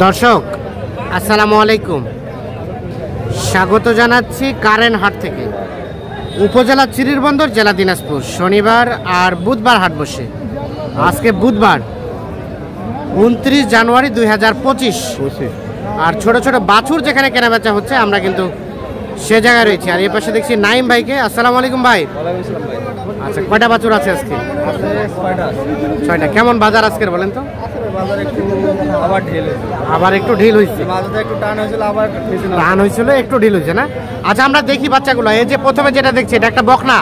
দর্শক আসসালামু আলাইকুম, স্বাগত জানাচ্ছি কারেন্ট হাট থেকে। উপজেলা চিরিরবন্দর, জেলা দিনাজপুর। শনিবার আর বুধবার হাট বসে। আজকে বুধবার 29 জানুয়ারি 2025। আর ছোট ছোট বাছুর যেখানে কেনাবেচা হচ্ছে আমরা কিন্তু সে জায়গায় রয়েছি। আর এই পাশে দেখছি নাইম ভাইকে। আসসালামু আলাইকুম ভাই। আচ্ছা, কয়টা বাছুর আছে আজকে? 6টা। কেমন বাজার আজকের বলেন তো? আবার একটু ঢিল হয়েছে, টান হয়েছিল, একটু ঢিল হয়েছে না? আচ্ছা, আমরা দেখি বাচ্চাগুলো। এই যে প্রথমে যেটা দেখছি এটা একটা বকনা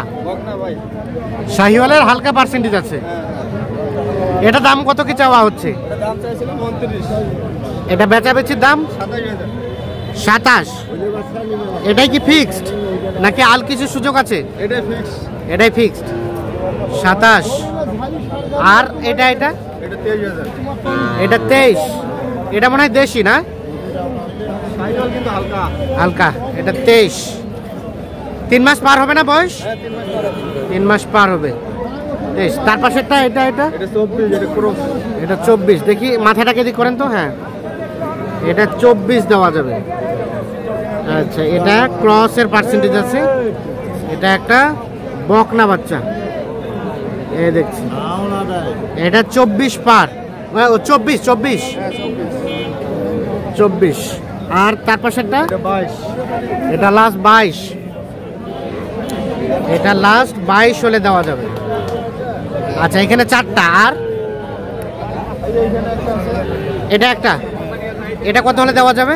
শাহিওয়ালের, হালকা পার্সেন্টেজ আছে। এটা দাম কত কি চাওয়া হচ্ছে? এটা বেচাবেচির দাম 27। এটাই কি ফিক্সড নাকি আর কিছু সুযোগ আছে? এটাই ফিক্সড 27। আর এটা এটা 23। এটা মনে হয় দেশি না, হালকা। এটা 23। 3 মাস পার হবে না বয়স? 3 মাস পার হবে। 23। তার পাশেরটা এটা এটা 24। দেখি মাথাটাকে দিক করেন তো। হ্যাঁ, এটা 24 দেওয়া যাবে। আচ্ছা, এটা ক্রসের পার্সেন্টেজ আছে। এটা একটা বকনা বাচ্চা, এই দেখছি। এটা 24 পার, 24। আর তার পাশেরটা এটা লাস্ট 22। এটা লাস্ট 22 হলে দেওয়া যাবে। আচ্ছা, এখানে 4টা। আর এটা একটা, এটা কত হলে দেওয়া যাবে?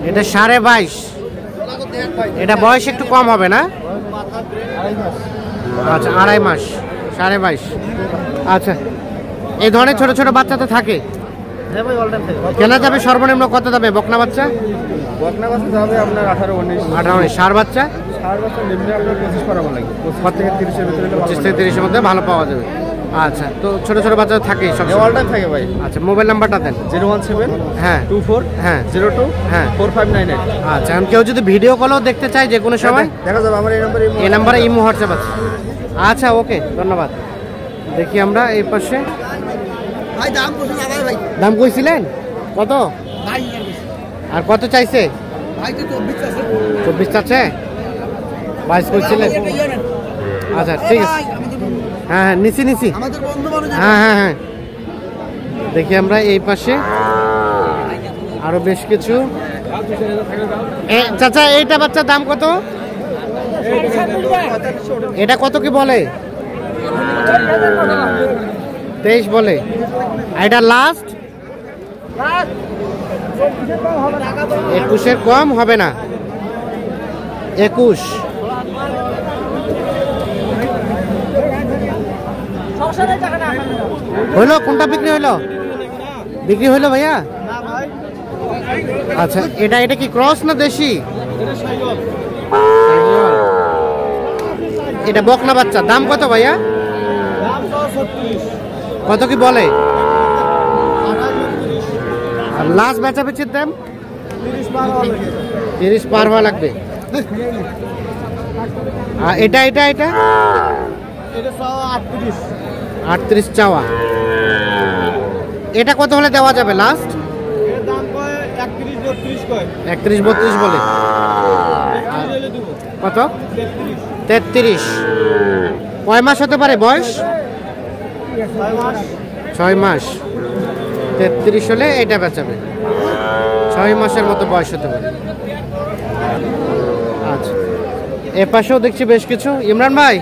এটা 22.5। এটা বয়স একটু কম হবে না? আচ্ছা, 2.5 মাস, 22.5। আচ্ছা, এই ধরনের ছোট ছোট বাচ্চা তো থাকে, কেনা যাবে সর্বনিম্ন কত দামে বকনা বাচ্চা? বকনা বাচ্চা যাবে আপনার 18-19। ষাঁড় বাচ্চা নিম্নে আপনার 25 করা লাগবে। 25 থেকে 30-এর ভিতরে 25 থেকে 30-এর মধ্যে ভালো পাওয়া যাবে। আচ্ছা, তো ছোট ছোট বাচ্চা থাকে সব অল টাইম থাকে ভাই। আচ্ছা, মোবাইল নাম্বারটা দেন। 017 হ্যাঁ 24 হ্যাঁ 02 হ্যাঁ 4598। আচ্ছা, আমি কেউ যদি ভিডিও কলও দেখতে চাই যে কোনো সময় দেখা যাবে আমার এই নাম্বারে ইমো হোয়াটসঅ্যাপ আছে। আচ্ছা, ওকে, ধন্যবাদ। দেখি আমরা এই পাশে। দাম কইছিলেন কত? আর কত চাইছে? 24 চাচ্ছে, 22 কইছিলেন। আচ্ছা, ঠিক আছে। হ্যাঁ হ্যাঁ, নিছি। হ্যাঁ হ্যাঁ হ্যাঁ, দেখি আমরা এই পাশে আরো বেশ কিছু। চাচা, এইটা বাচ্চার দাম কত? এটা কত কি বলে? 23 বলে। এটা লাস্ট 21-এর কম হবে না। 21। হইলো? কোনটা বিক্রি হইলো? বিক্রি হইলো ভাইয়া? আচ্ছা, এটা কি ক্রস না দেশি? এটা বকনা বাচ্চা। দাম কত ভাইয়া? কত কি বলে? আর লাস্ট বেচাবেচির দাম 30 পার হওয়া লাগবে। আর এটা 38 চাওয়া। এটা কত হলে দেওয়া যাবে লাস্ট? 31-32 বলে। কত? 33। কয় মাস হতে পারে বয়স? 6 মাস। 33 হলে এটা বেচাবে। 6 মাসের মতো বয়স হতে পারে। আচ্ছা, এ পাশেও দেখছি বেশ কিছু। ইমরান ভাই,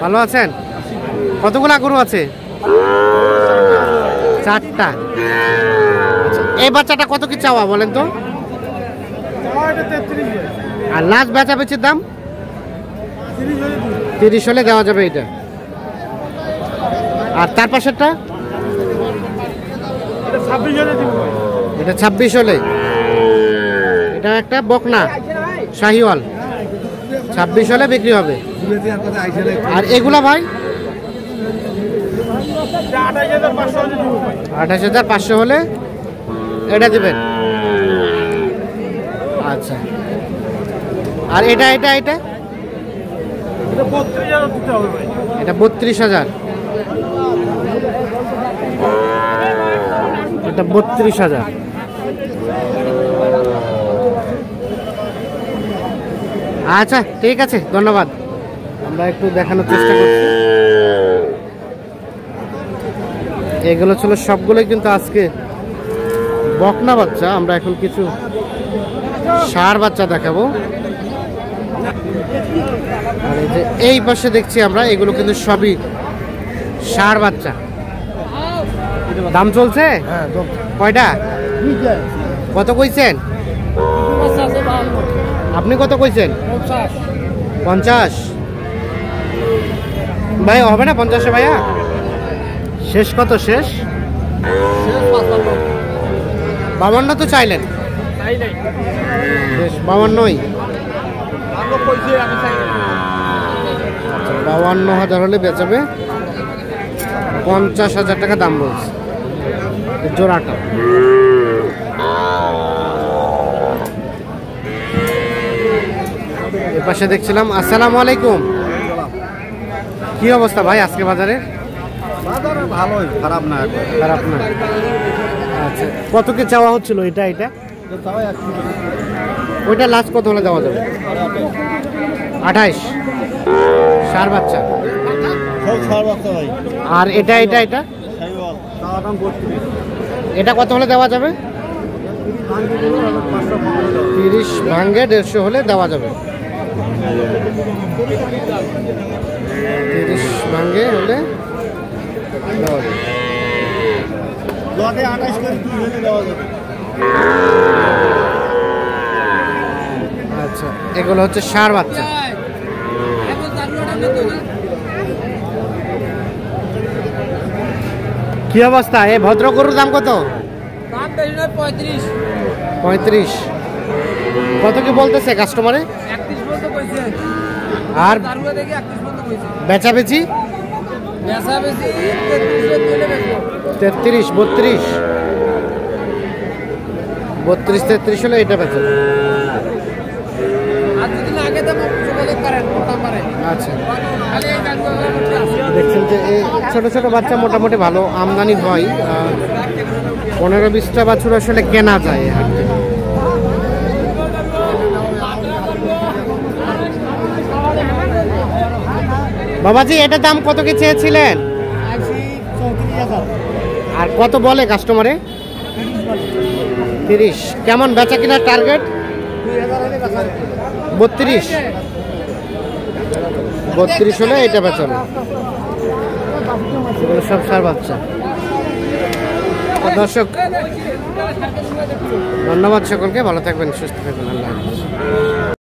ভালো আছেন? কতগুলা গরু আছে? 4টা। এই বাচ্চাটা কত কি চাওয়া বলেন তো? আর লাস্ট বেচাবেচির দাম 30 হলে দেওয়া যাবে এটা। আর তার পাশেরটা এটা 26 হলে। এটা একটা বকনা শাহিওয়াল, 26 হলে বিক্রি হবে। আর এগুলা ভাই 28,500 হলে এটা দিবেন। আচ্ছা, আর এটা এটা এটা এটা 32,000। এটা 32,000। আচ্ছা ঠিক আছে, ধন্যবাদ। আমরা একটু দেখানোর চেষ্টা করছি। এগুলো ছিল সবগুলোই কিন্তু আজকে বকনা বাচ্চা। আমরা এখন কিছু ষাঁড় বাচ্চা দেখাবো। আর এই যে এই পাশে দেখছি আমরা, এগুলো কিন্তু সবই ষাঁড় বাচ্চা। দাম চলছে কয়টা? কত কইছেন আপনি? কত কইছেন? 50। ভাই হবে না 50-এ ভাইয়া? শেষ কত? শেষ 52 তো চাইলেন। 52ই। 52,000 হলে বেচাবে। 50,000 টাকা দাম বলছে জোড়াটা। এ পাশে দেখছিলাম। আসসালামু আলাইকুম। কি অবস্থা ভাই আজকে বাজারে? ভালোই, খারাপ না। খারাপ না। আচ্ছা, কত কি চাওয়া হচ্ছিল? এটা ওইটা লাস্ট কত হলে দেওয়া যাবে? 28। ষাঁড় বাচ্চা। আর এটা এটা কত হলে দেওয়া যাবে? 30 ভাঙ্গে 150 হলে দেওয়া যাবে। 30 ভাঙ্গে হলে দেওয়া যাবে। আচ্ছা, এগুলো হচ্ছে ষাঁড় বাচ্চা। কি অবস্থা? এই ভদ্র গরুর দাম কত? 35। কত কি বলতেছে কাস্টমারে? আর বেচা বেচি? 33, 32, 33 হলে এটা বেচা। আচ্ছা, দেখছেন যে এই ছোট ছোট বাচ্চা মোটামুটি ভালো আমদানি হয়। 15-20টা বাছুর আসলে কেনা যায় এই হাট থেকে। বাবাজি, এটার দাম কত কি চেয়েছিলেন? আর কত বলে কাস্টমারে? 30। কেমন বেচা কিনার টার্গেট? 32। 32 হলে এটা বেচাবে। এগুলো সব ষাঁড় বাচ্চা। দর্শক, ধন্যবাদ সকলকে। ভালো থাকবেন, সুস্থ থাকবেন। আল্লাহ হাফেজ।